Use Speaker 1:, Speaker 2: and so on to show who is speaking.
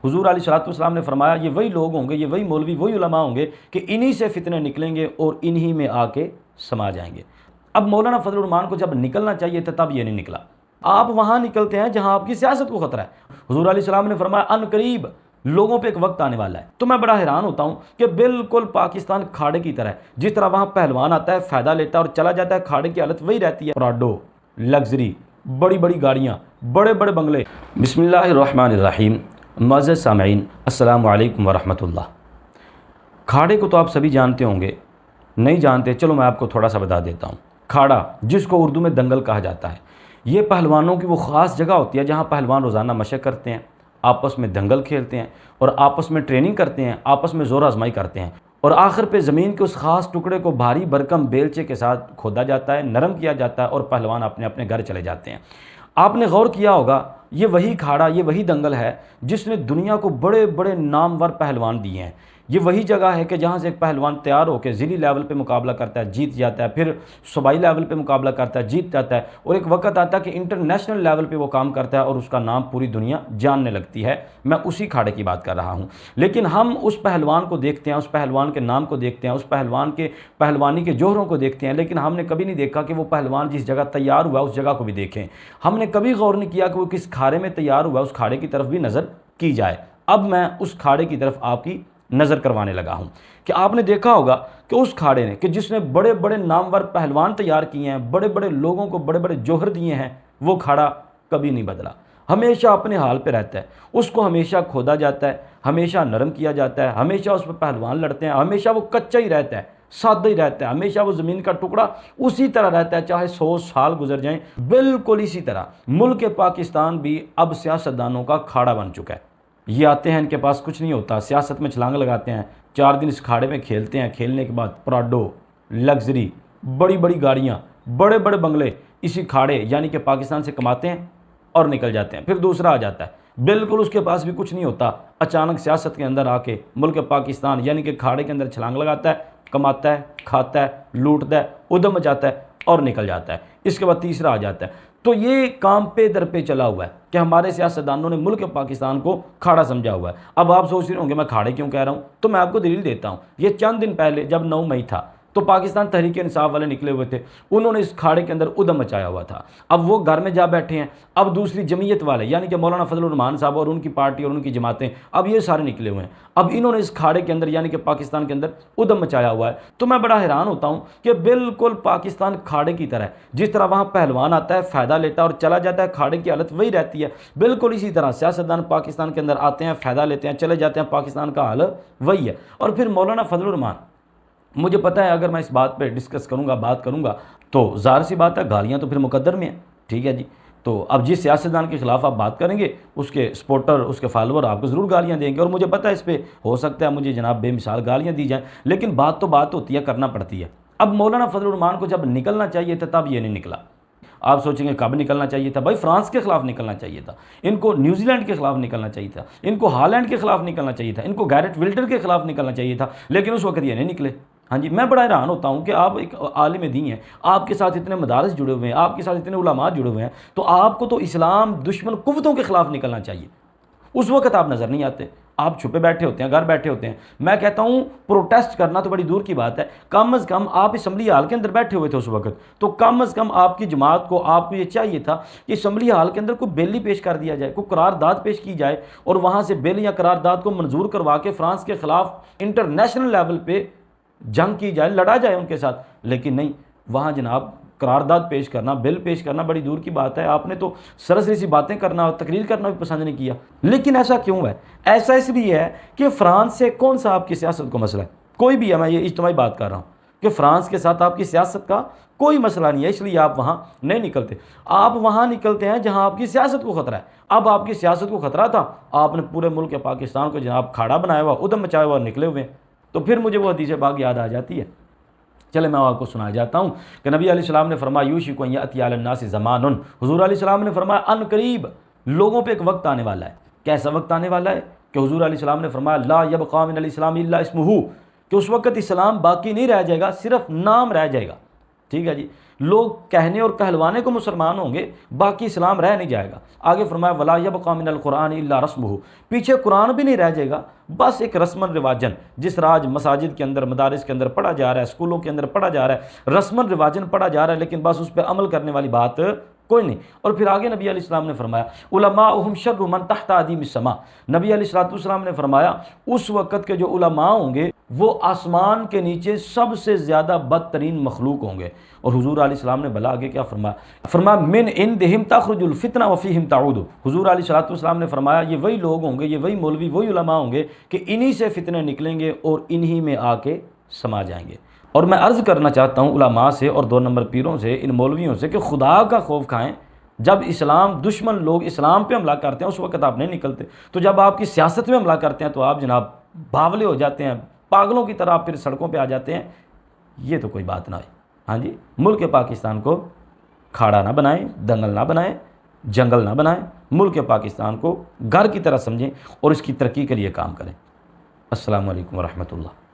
Speaker 1: हुजूर अलैहिस्सलाम ने फरमाया ये वही लोग होंगे, ये वही मौलवी, वही उलमा होंगे कि इन्हीं से फितने निकलेंगे और इन्हीं में आके समा जाएंगे। अब मौलाना फजलुर रहमान को जब निकलना चाहिए था तब ये नहीं निकला। आप वहाँ निकलते हैं जहाँ आपकी सियासत को ख़तरा है। हुजूर अलैहिस्सलाम ने फरमाया अनकरीब लोगों पे एक वक्त आने वाला है। तो मैं बड़ा हैरान होता हूँ कि बिल्कुल पाकिस्तान खाड़े की तरह है। जिस तरह वहाँ पहलवान आता है, फ़ायदा लेता है और चला जाता है, खाड़े की हालत वही रहती है। प्राडो, लग्जरी, बड़ी बड़ी गाड़ियाँ, बड़े बड़े बंगले। बिस्मिल्लाहिर्रहमानिर्रहीम। मुअज़्ज़ज़ सामईन, अस्सलामु अलैकुम वरहमतुल्लाह। खाड़े को तो आप सभी जानते होंगे, नहीं जानते चलो मैं आपको थोड़ा सा बता देता हूँ। खाड़ा, जिसको उर्दू में दंगल कहा जाता है, ये पहलवानों की वो ख़ास जगह होती है जहाँ पहलवान रोज़ाना मशक़ करते हैं, आपस में दंगल खेलते हैं और आपस में ट्रेनिंग करते हैं, आपस में ज़ोर आजमाई करते हैं और आखिर पे ज़मीन के उस ख़ास टुकड़े को भारी भरकम बेलचे के साथ खोदा जाता है, नरम किया जाता है और पहलवान अपने अपने घर चले जाते हैं। आपने गौर किया होगा, ये वही खाड़ा, ये वही दंगल है जिसने दुनिया को बड़े बड़े नामवर पहलवान दिए हैं। ये वही जगह है कि जहाँ से एक पहलवान तैयार होकर ज़िली लेवल पे मुकाबला करता है, जीत जाता है, फिर सूबाई लेवल पे मुकाबला करता है, जीत जाता है और एक वक्त आता है कि इंटरनेशनल लेवल पे वो काम करता है और उसका नाम पूरी दुनिया जानने लगती है। मैं उसी खाड़े की बात कर रहा हूँ। लेकिन हम उस पहलवान को देखते हैं, उस पहलवान के नाम को देखते हैं, उस पहलवान के पहलवानी के जोहरों को देखते हैं, लेकिन हमने कभी नहीं देखा कि वो पहलवान जिस जगह तैयार हुआ उस जगह को भी देखें। हमने कभी गौर नहीं किया कि वो किस खाड़े में तैयार हुआ, उस खाड़े की तरफ भी नज़र की जाए। अब मैं उस खाड़े की तरफ आपकी नज़र करवाने लगा हूं कि आपने देखा होगा कि उस खाड़े ने कि जिसने बड़े बड़े नामवर पहलवान तैयार किए हैं, बड़े बड़े लोगों को बड़े बड़े जौहर दिए हैं, वो खाड़ा कभी नहीं बदला, हमेशा अपने हाल पे रहता है। उसको हमेशा खोदा जाता है, हमेशा नरम किया जाता है, हमेशा उस पर पहलवान लड़ते हैं, हमेशा वो कच्चा ही रहता है, सादा ही रहता है, हमेशा वो ज़मीन का टुकड़ा उसी तरह रहता है, चाहे 100 साल गुजर जाएं। बिल्कुल इसी तरह मुल्क पाकिस्तान भी अब सियासतदानों का खाड़ा बन चुका है। ये आते हैं, इनके पास कुछ नहीं होता, सियासत में छलांग लगाते हैं, 4 दिन इस खाड़े में खेलते हैं, खेलने के बाद प्राडो, लग्जरी, बड़ी बड़ी गाड़ियाँ, बड़े बड़े बंगले इसी खाड़े यानी कि पाकिस्तान से कमाते हैं और निकल जाते हैं। फिर दूसरा आ जाता है, बिल्कुल उसके पास भी कुछ नहीं होता, अचानक सियासत के अंदर आके मुल्क पाकिस्तान यानी कि खाड़े के अंदर छलांग लगाता है, कमाता है, खाता है, लूटता है, उद्यम मचाता है और निकल जाता है। इसके बाद तीसरा आ जाता है। तो ये काम पे दर पे चला हुआ है कि हमारे सियासतदानों ने मुल्क पाकिस्तान को खाड़ा समझा हुआ है। अब आप सोच रहे होंगे मैं खाड़े क्यों कह रहा हूँ, तो मैं आपको दलील देता हूँ। ये चंद दिन पहले जब 9 मई था तो पाकिस्तान तहरीक इंसाफ वाले निकले हुए थे, उन्होंने इस खाड़े के अंदर उद्यम मचाया हुआ था। अब वो घर में जा बैठे हैं, अब दूसरी जमीयत वाले यानी कि मौलाना फजलुर रहमान साहब और उनकी पार्टी और उनकी जमातें, अब ये सारे निकले हुए हैं। अब इन्होंने इस खाड़े के अंदर यानी कि पाकिस्तान के अंदर उद्यम मचाया हुआ है। तो मैं बड़ा हैरान होता हूँ कि बिल्कुल पाकिस्तान खाड़े की तरह है। जिस तरह वहाँ पहलवान आता है, फ़ायदा लेता है और चला जाता है, खाड़े की हालत वही रहती है। बिल्कुल इसी तरह सियासतदान पाकिस्तान के अंदर आते हैं, फ़ायदा लेते हैं, चले जाते हैं, पाकिस्तान का हाल वही है। और फिर मौलाना फजलुर रहमान, मुझे पता है अगर मैं इस बात पे डिस्कस करूंगा, बात करूंगा तो ज़ाहिर सी बात है गालियां तो फिर मुकद्दर में है, ठीक है जी। तो अब जिस सियासतदान के ख़िलाफ़ आप बात करेंगे उसके सपोर्टर, उसके फॉलोअर आपको ज़रूर गालियां देंगे और मुझे पता है इस पर हो सकता है मुझे जनाब बेमिसाल गालियां दी जाएँ, लेकिन बात तो बात होती है, करना पड़ती है। अब मौलाना फजलुर रहमान को जब निकलना चाहिए था तब ये नहीं निकला। आप सोचेंगे कब निकलना चाहिए था? भाई फ्रांस के खिलाफ निकलना चाहिए था, इनको न्यूजीलैंड के खिलाफ निकलना चाहिए था, इनको हालैंड के खिलाफ निकलना चाहिए था, इनको गैरेट विल्टर के खिलाफ निकलना चाहिए था, लेकिन उस वक्त ये नहीं निकले। हाँ जी, मैं बड़ा हैरान होता हूँ कि आप एक आलिम दीन हैं, आपके साथ इतने मदारस जुड़े हुए हैं, आपके साथ इतने उलमा जुड़े हुए हैं, तो आपको तो इस्लाम दुश्मन कुव्वतों के खिलाफ निकलना चाहिए। उस वक्त आप नज़र नहीं आते, आप छुपे बैठे होते हैं, घर बैठे होते हैं। मैं कहता हूँ प्रोटेस्ट करना तो बड़ी दूर की बात है, कम से कम आप असम्बली हाल के अंदर बैठे हुए थे उस वक्त, तो कम से कम आपकी जमात को, आपको ये चाहिए था कि असम्बली हाल के अंदर कोई बिल ही पेश कर दिया जाए, कोई करारदाद पेश की जाए और वहाँ से बिल या करारदाद को मंजूर करवा के फ्रांस के ख़िलाफ़ इंटरनेशनल लेवल पर जंग की जाए, लड़ा जाए उनके साथ। लेकिन नहीं, वहाँ जनाब करारदाद पेश करना, बिल पेश करना बड़ी दूर की बात है। आपने तो सरसरी सी बातें करना, तकरीर करना भी पसंद नहीं किया। लेकिन ऐसा क्यों है? ऐसा इसलिए है कि फ्रांस से कौन सा आपकी सियासत को मसला है? कोई भी है, मैं ये इज्तिमाई बात कर रहा हूँ कि फ्रांस के साथ आपकी सियासत का कोई मसला नहीं है, इसलिए आप वहाँ नहीं निकलते। आप वहाँ निकलते हैं जहाँ आपकी सियासत को ख़तरा है। अब आपकी सियासत को ख़तरा था, आपने पूरे मुल्क पाकिस्तान को जनाब खाड़ा बनाया हुआ, उद्यम मचाया हुआ, निकले हुए हैं। तो फिर मुझे वो हदीस पाक याद आ जाती है। चले मैं आपको सुना जाता हूँ कि नबी अलैहिस्सलाम ने फरमाया यूशिकु अन यअतिया अलन-नास ज़मानुन, हुज़ूर अलैहिस्सलाम ने फरमाया अनकरीब लोगों पे एक वक्त आने वाला है। कैसा वक्त आने वाला है कि हुज़ूर अलैहिस्सलाम ने फरमाया ला यबक़ा मिनल इस्लाम इल्ला इस्मुहु, कि उस वक्त इस्लाम बाकी नहीं रह जाएगा, सिर्फ नाम रह जाएगा। ठीक है जी। लोग कहने और कहलवाने को मुसलमान होंगे, बाकी इस्लाम रह नहीं जाएगा। आगे फरमाया वला यबक़ा मिनल कुरान इल्ला रस्मुहु, पीछे कुरान भी नहीं रह जाएगा, बस एक रस्मन रिवाजन, जिस राज मसाजिद के अंदर, मदारिस के अंदर पढ़ा जा रहा है, स्कूलों के अंदर पढ़ा जा रहा है, रस्मन रिवाजन पढ़ा जा रहा है, लेकिन बस उस पर अमल करने वाली बात कोई नहीं। और फिर आगे नबी अलैहिस्सलाम ने फरमाया उलमाउहुम शर्रु मन तहता अदीमिस समा, नबी अलैहिस्सलाम ने फरमाया उस वक़्त के जो उलमा होंगे वो आसमान के नीचे सबसे ज़्यादा बदतरीन मखलूक होंगे। और हुजूर अलैहिस्सलाम ने भला आगे क्या फरमाया, फरमाया मिन इंदिहिम तखरुजुल फितना व फीहिम ताउदु, हुजूर अलैहिस्सलाम ने फरमाया ये वही लोग होंगे, ये वही मौलवी, वही उलमा होंगे कि इन्हीं से फितने निकलेंगे और इन्हीं में आके समा जाएंगे। और मैं अर्ज़ करना चाहता हूँ उलमा से और 2 नंबर पीरों से, इन मौलवियों से, कि खुदा का खौफ खाएं। जब इस्लाम दुश्मन लोग इस्लाम पे हमला करते हैं उस वक्त आप नहीं निकलते, तो जब आपकी सियासत में हमला करते हैं तो आप जनाब बावले हो जाते हैं, पागलों की तरह फिर सड़कों पे आ जाते हैं। ये तो कोई बात ना है। हाँ जी, मुल्क पाकिस्तान को खाड़ा ना बनाएं, दंगल ना बनाएं, जंगल ना बनाएं, मुल्क पाकिस्तान को घर की तरह समझें और इसकी तरक्की के लिए काम करें। अस्सलामु अलैकुम व रहमतुल्लाह।